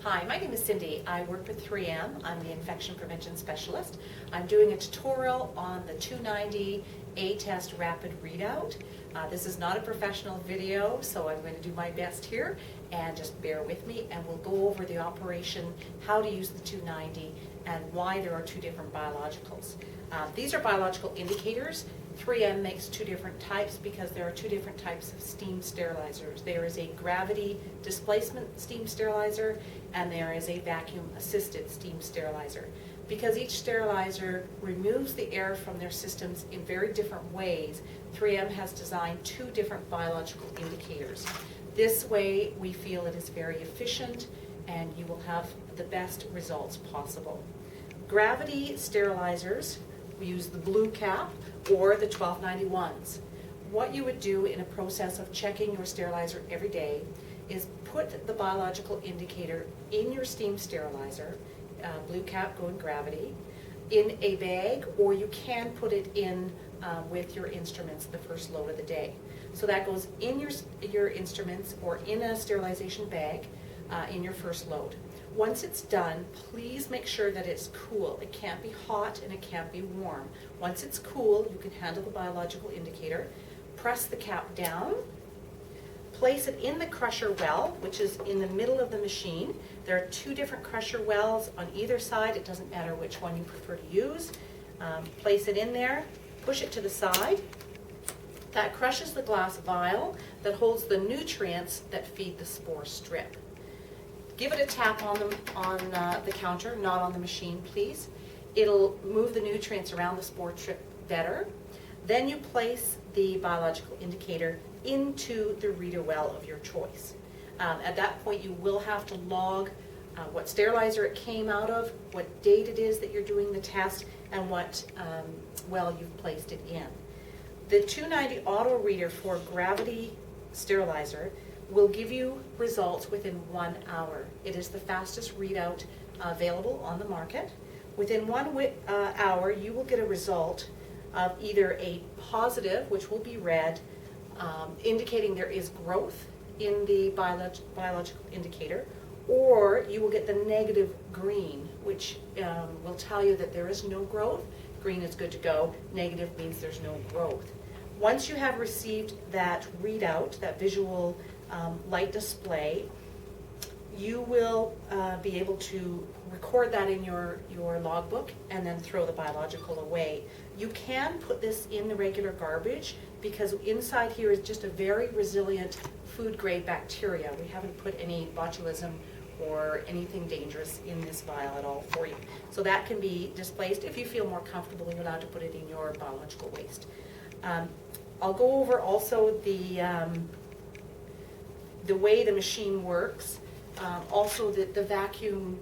Hi, my name is Cindy. I work with 3M. I'm the infection prevention specialist. I'm doing a tutorial on the 290 A-test rapid readout. This is not a professional video, so I'm going to do my best here, and just bear with me, and we'll go over the operation, how to use the 290, and why there are two different biologicals. These are biological indicators. 3M makes two different types because there are two different types of steam sterilizers. There is a gravity displacement steam sterilizer, and there is a vacuum assisted steam sterilizer. Because each sterilizer removes the air from their systems in very different ways, 3M has designed two different biological indicators. This way we feel it is very efficient and you will have the best results possible. Gravity sterilizers, we use the blue cap or the 1291s. What you would do in a process of checking your sterilizer every day is put the biological indicator in your steam sterilizer, blue cap going gravity, in a bag, or you can put it in with your instruments the first load of the day. So that goes in your instruments or in a sterilization bag in your first load. Once it's done, please make sure that it's cool. It can't be hot and it can't be warm. Once it's cool, you can handle the biological indicator. Press the cap down. Place it in the crusher well, which is in the middle of the machine. There are two different crusher wells on either side. It doesn't matter which one you prefer to use. Place it in there, push it to the side. That crushes the glass vial that holds the nutrients that feed the spore strip. Give it a tap on the counter, not on the machine, please. It'll move the nutrients around the spore strip better. Then you place the biological indicator into the reader well of your choice. At that point, you will have to log what sterilizer it came out of, what date it is that you're doing the test, and what well you've placed it in. The 290 auto reader for gravity sterilizer will give you results within 1 hour. It is the fastest readout available on the market. Within 1 hour, you will get a result of either a positive, which will be red, indicating there is growth in the biological indicator, or you will get the negative green, which will tell you that there is no growth. Green is good to go, negative means there's no growth. Once you have received that readout, that visual light display, you will be able to record that in your logbook and then throw the biological away. You can put this in the regular garbage because inside here is just a very resilient food grade bacteria. We haven't put any botulism or anything dangerous in this vial at all for you. So that can be displaced. If you feel more comfortable, you're allowed to put it in your biological waste. I'll go over also the way the machine works. Also the vacuum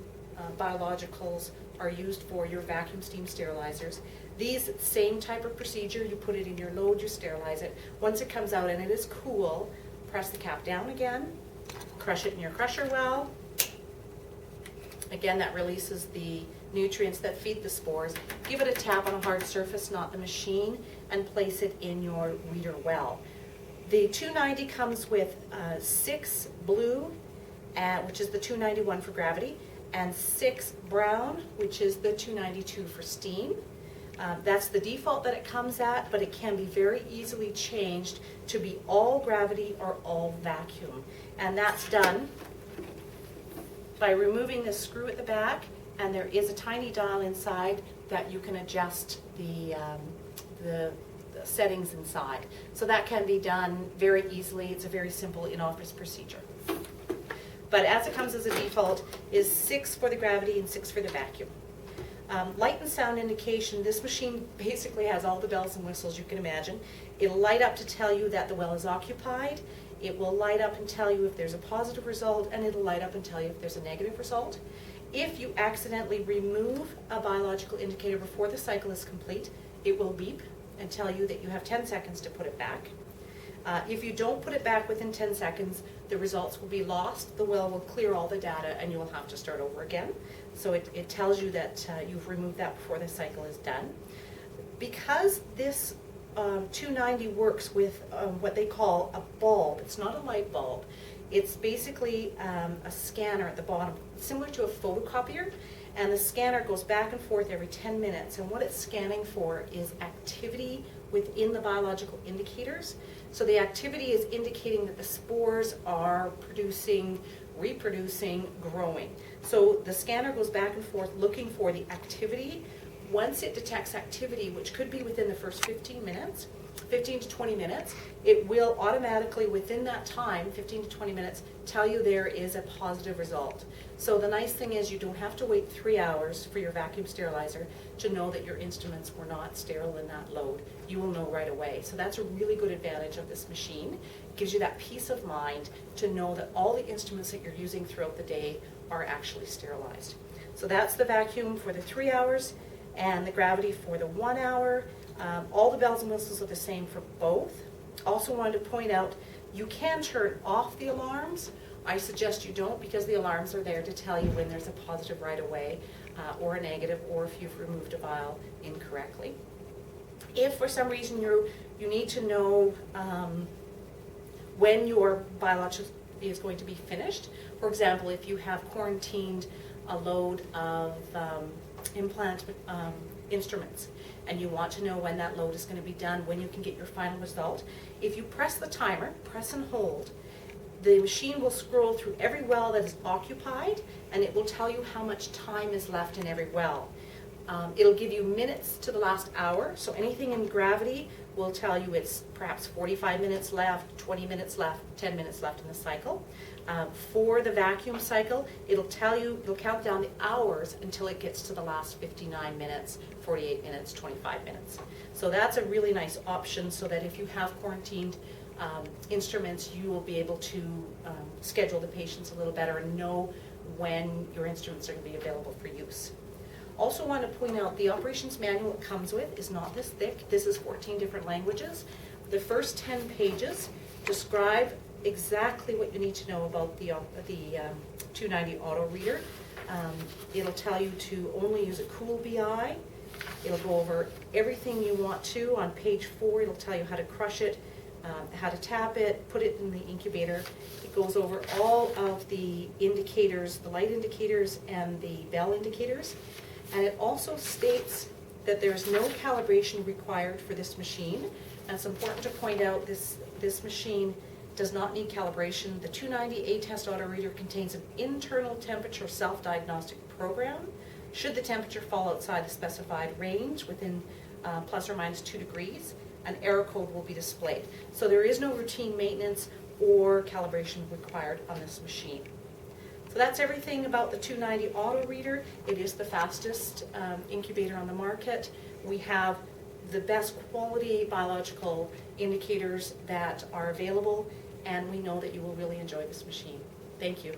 biologicals are used for your vacuum steam sterilizers. These same type of procedure, you put it in your load, you sterilize it. Once it comes out and it is cool, press the cap down again, crush it in your crusher well. Again, that releases the nutrients that feed the spores. Give it a tap on a hard surface, not the machine, and place it in your reader well. The 290 comes with 6 blue, which is the 291 for gravity, and 6 brown, which is the 292 for steam. That's the default that it comes at, but it can be very easily changed to be all gravity or all vacuum. And that's done by removing the screw at the back, and there is a tiny dial inside that you can adjust the settings inside. So that can be done very easily. It's a very simple in-office procedure. But as it comes as a default is 6 for the gravity and 6 for the vacuum. Light and sound indication, this machine basically has all the bells and whistles you can imagine. It'll light up to tell you that the well is occupied. It will light up and tell you if there's a positive result, and it'll light up and tell you if there's a negative result. If you accidentally remove a biological indicator before the cycle is complete, it will beep and tell you that you have 10 seconds to put it back. If you don't put it back within 10 seconds, the results will be lost. The well will clear all the data and you will have to start over again. So it tells you that you've removed that before the cycle is done. Because this 290 works with what they call a bulb, it's not a light bulb, It's basically a scanner at the bottom, similar to a photocopier, and the scanner goes back and forth every 10 minutes, and what it's scanning for is activity within the biological indicators. So the activity is indicating that the spores are producing, reproducing, growing. So the scanner goes back and forth looking for the activity. Once it detects activity, which could be within the first 15 to 20 minutes, it will automatically, within that time, 15 to 20 minutes, tell you there is a positive result. So the nice thing is you don't have to wait 3 hours for your vacuum sterilizer to know that your instruments were not sterile in that load. You will know right away. So that's a really good advantage of this machine. It gives you that peace of mind to know that all the instruments that you're using throughout the day are actually sterilized. So that's the vacuum for the 3 hours and the gravity for the 1 hour. All the bells and whistles are the same for both. Also wanted to point out, you can turn off the alarms. I suggest you don't, because the alarms are there to tell you when there's a positive right away or a negative, or if you've removed a vial incorrectly. If for some reason you need to know when your biologic is going to be finished, for example, if you have quarantined a load of implant instruments and you want to know when that load is going to be done, when you can get your final result, if you press the timer, press and hold, the machine will scroll through every well that is occupied, and it will tell you how much time is left in every well. It'll give you minutes to the last hour, so anything in gravity will tell you it's perhaps 45 minutes left, 20 minutes left, 10 minutes left in the cycle. For the vacuum cycle, it'll count down the hours until it gets to the last 59 minutes, 48 minutes, 25 minutes. So that's a really nice option, so that if you have quarantined instruments, you will be able to schedule the patients a little better and know when your instruments are going to be available for use. Also want to point out, the operations manual it comes with is not this thick. This is 14 different languages. The first 10 pages describe exactly what you need to know about the 290 auto reader. It'll tell you to only use a cool BI. It'll go over everything you want to. On page 4, it'll tell you how to crush it, how to tap it, put it in the incubator. It goes over all of the indicators, the light indicators and the bell indicators. And it also states that there's no calibration required for this machine. And it's important to point out this machine does not need calibration. The 290 test auto reader contains an internal temperature self-diagnostic program. Should the temperature fall outside the specified range within plus or minus 2 degrees, an error code will be displayed. So there is no routine maintenance or calibration required on this machine. So that's everything about the 290 auto reader. It is the fastest incubator on the market. We have the best quality biological indicators that are available, and we know that you will really enjoy this machine. Thank you.